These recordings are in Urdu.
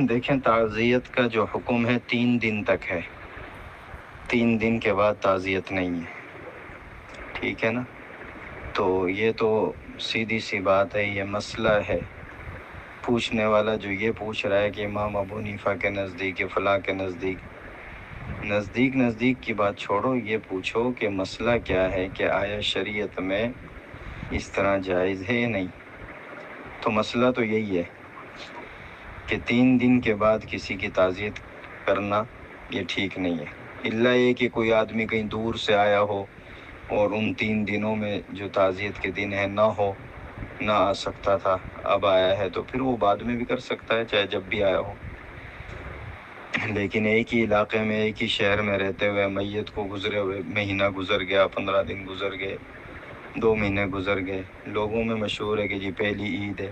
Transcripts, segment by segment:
دیکھیں، تعزیت کا جو حکم ہے 3 دن تک ہے، 3 دن کے بعد تعزیت نہیں ہے، ٹھیک ہے نا؟ تو یہ تو سیدھی سی بات ہے، یہ مسئلہ ہے۔ پوچھنے والا جو یہ پوچھ رہا ہے کہ امام ابو حنیفہ کے نزدیک یا فلاں کے نزدیک کی بات چھوڑو، یہ پوچھو کہ مسئلہ کیا ہے، کہ آیا شریعت میں اس طرح جائز ہے یا نہیں؟ تو مسئلہ تو یہی ہے کہ 3 دن کے بعد کسی کی تعزیت کرنا یہ ٹھیک نہیں ہے، الا یہ کہ کوئی آدمی کہیں دور سے آیا ہو اور ان 3 دنوں میں جو تعزیت کے دن ہے نہ آ سکتا تھا، اب آیا ہے تو پھر وہ بعد میں بھی کر سکتا ہے، چاہے جب بھی آیا ہو۔ لیکن ایک ہی علاقے میں، ایک ہی شہر میں رہتے ہوئے میت کو گزرے ہوئے مہینہ گزر گیا، 15 دن گزر گئے، 2 مہینے گزر گئے، لوگوں میں مشہور ہے کہ جی پہلی عید ہے،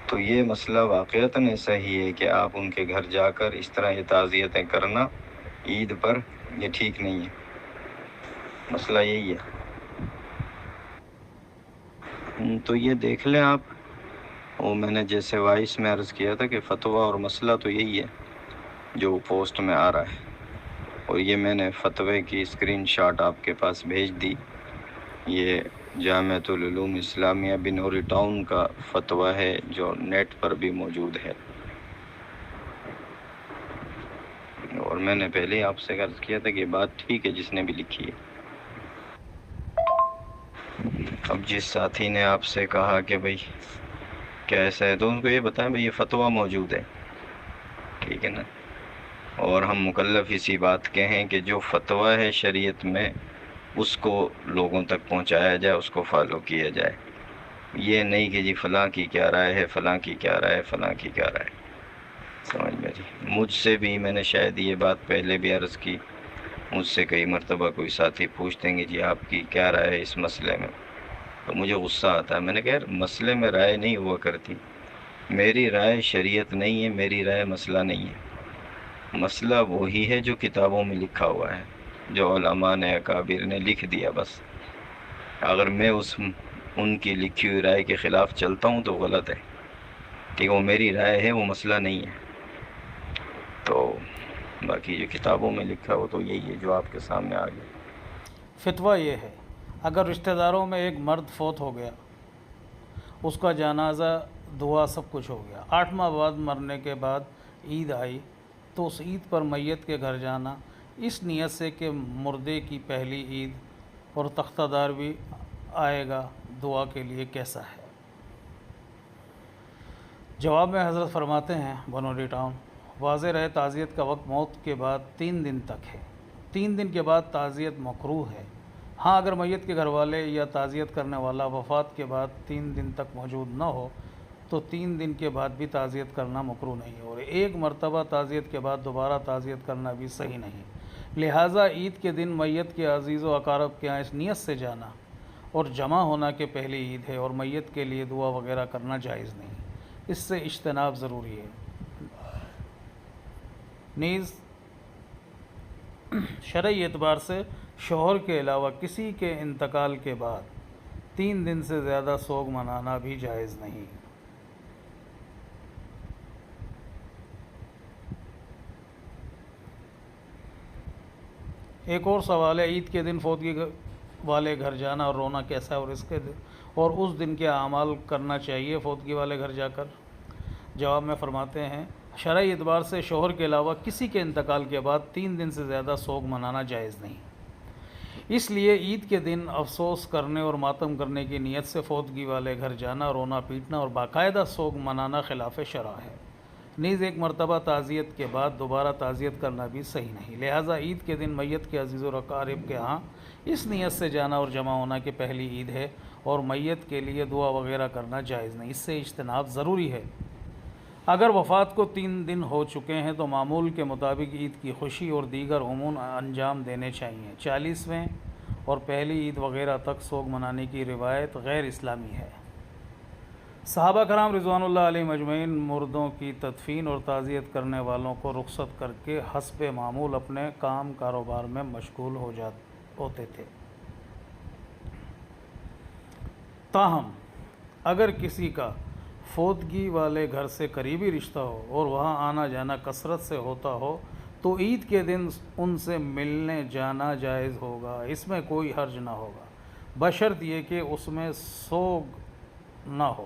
تو یہ مسئلہ واقعتاً ایسا ہی ہے کہ آپ ان کے گھر جا کر اس طرح یہ تعزیتیں کرنا عید پر یہ ٹھیک نہیں ہے۔ مسئلہ یہی ہے۔ تو یہ دیکھ لیں آپ، اور میں نے جیسے وائس میں عرض کیا تھا کہ فتویٰ اور مسئلہ تو یہی ہے جو پوسٹ میں آ رہا ہے، اور یہ میں نے فتوے کی اسکرین شاٹ آپ کے پاس بھیج دی۔ یہ جامعۃ العلوم اسلامیہ بنوری ٹاؤن کا فتویٰ ہے جو نیٹ پر بھی موجود ہے، اور میں نے پہلے آپ سے عرض کیا تھا کہ یہ بات ٹھیک ہے جس نے بھی لکھی ہے۔ اب جس ساتھی نے آپ سے کہا کہ بھئی کیا ایسا ہے، تو ان کو یہ بتائیں بھئی یہ فتویٰ موجود ہے، ٹھیک ہے نا؟ اور ہم مکلف اسی بات کے ہیں کہ جو فتویٰ ہے شریعت میں اس کو لوگوں تک پہنچایا جائے، اس کو فالو کیا جائے، یہ نہیں کہ جی فلاں کی کیا رائے ہے، فلاں کی کیا رائے ہے، فلاں کی کیا رائے ہے۔ سمجھ میں جی؟ مجھ سے بھی میں نے شاید یہ بات پہلے بھی عرض کی، مجھ سے کئی مرتبہ کوئی ساتھی پوچھتے ہیں کہ جی آپ کی کیا رائے ہے اس مسئلے میں، تو مجھے غصہ آتا ہے۔ میں نے کہا یار مسئلے میں رائے نہیں ہوا کرتی، میری رائے شریعت نہیں ہے، میری رائے مسئلہ نہیں ہے، مسئلہ وہی ہے جو کتابوں میں لکھا ہوا ہے، جو علماء نے اکابر نے لکھ دیا۔ بس اگر میں ان کی لکھی ہوئی رائے کے خلاف چلتا ہوں تو غلط ہے، کہ وہ میری رائے ہے، وہ مسئلہ نہیں ہے۔ تو باقی جو کتابوں میں لکھا وہ تو یہی ہے جو آپ کے سامنے آ گیا۔ فتویٰ یہ ہے، اگر رشتہ داروں میں ایک مرد فوت ہو گیا، اس کا جنازہ، دعا سب کچھ ہو گیا، 8 ماہ بعد مرنے کے بعد عید آئی، تو اس عید پر میت کے گھر جانا اس نیت سے کہ مردے کی پہلی عید اور تختہ دار بھی آئے گا دعا کے لیے، کیسا ہے؟ جواب میں حضرت فرماتے ہیں بنوری ٹاؤن، واضح رہے تعزیت کا وقت موت کے بعد 3 دن تک ہے، 3 دن کے بعد تعزیت مکروہ ہے۔ ہاں اگر میت کے گھر والے یا تعزیت کرنے والا وفات کے بعد 3 دن تک موجود نہ ہو تو 3 دن کے بعد بھی تعزیت کرنا مکروہ نہیں ہے، اور ایک مرتبہ تعزیت کے بعد دوبارہ تعزیت کرنا بھی صحیح نہیں۔ لہٰذا عید کے دن میت کے عزیز و اقارب کے یہاں اس نیت سے جانا اور جمع ہونا کہ پہلی عید ہے اور میت کے لیے دعا وغیرہ کرنا جائز نہیں، اس سے اجتناب ضروری ہے۔ نیز شرعی اعتبار سے شوہر کے علاوہ کسی کے انتقال کے بعد 3 دن سے زیادہ سوگ منانا بھی جائز نہیں۔ ایک اور سوال ہے، عید کے دن فوتگی والے گھر جانا اور رونا کیسا ہے، اور اس دن کیا اعمال کرنا چاہیے فوتگی والے گھر جا کر؟ جواب میں فرماتے ہیں، شرعی اعتبار سے شوہر کے علاوہ کسی کے انتقال کے بعد 3 دن سے زیادہ سوگ منانا جائز نہیں، اس لیے عید کے دن افسوس کرنے اور ماتم کرنے کی نیت سے فوتگی والے گھر جانا، رونا پیٹنا اور باقاعدہ سوگ منانا خلاف شرع ہے۔ نیز ایک مرتبہ تعزیت کے بعد دوبارہ تعزیت کرنا بھی صحیح نہیں، لہٰذا عید کے دن میت کے عزیز و اقارب کے ہاں اس نیت سے جانا اور جمع ہونا کہ پہلی عید ہے اور میت کے لیے دعا وغیرہ کرنا جائز نہیں، اس سے اجتناب ضروری ہے۔ اگر وفات کو 3 دن ہو چکے ہیں تو معمول کے مطابق عید کی خوشی اور دیگر امور انجام دینے چاہیے۔ 40ویں اور پہلی عید وغیرہ تک سوگ منانے کی روایت غیر اسلامی ہے۔ صحابہ کرام رضوان اللہ علیہم اجمعین مردوں کی تدفین اور تعزیت کرنے والوں کو رخصت کر کے حسب معمول اپنے کام کاروبار میں مشغول ہوتے تھے۔ تاہم اگر کسی کا فوتگی والے گھر سے قریبی رشتہ ہو اور وہاں آنا جانا کثرت سے ہوتا ہو تو عید کے دن ان سے ملنے جانا جائز ہوگا، اس میں کوئی حرج نہ ہوگا، بشرط یہ کہ اس میں سوگ نہ ہو۔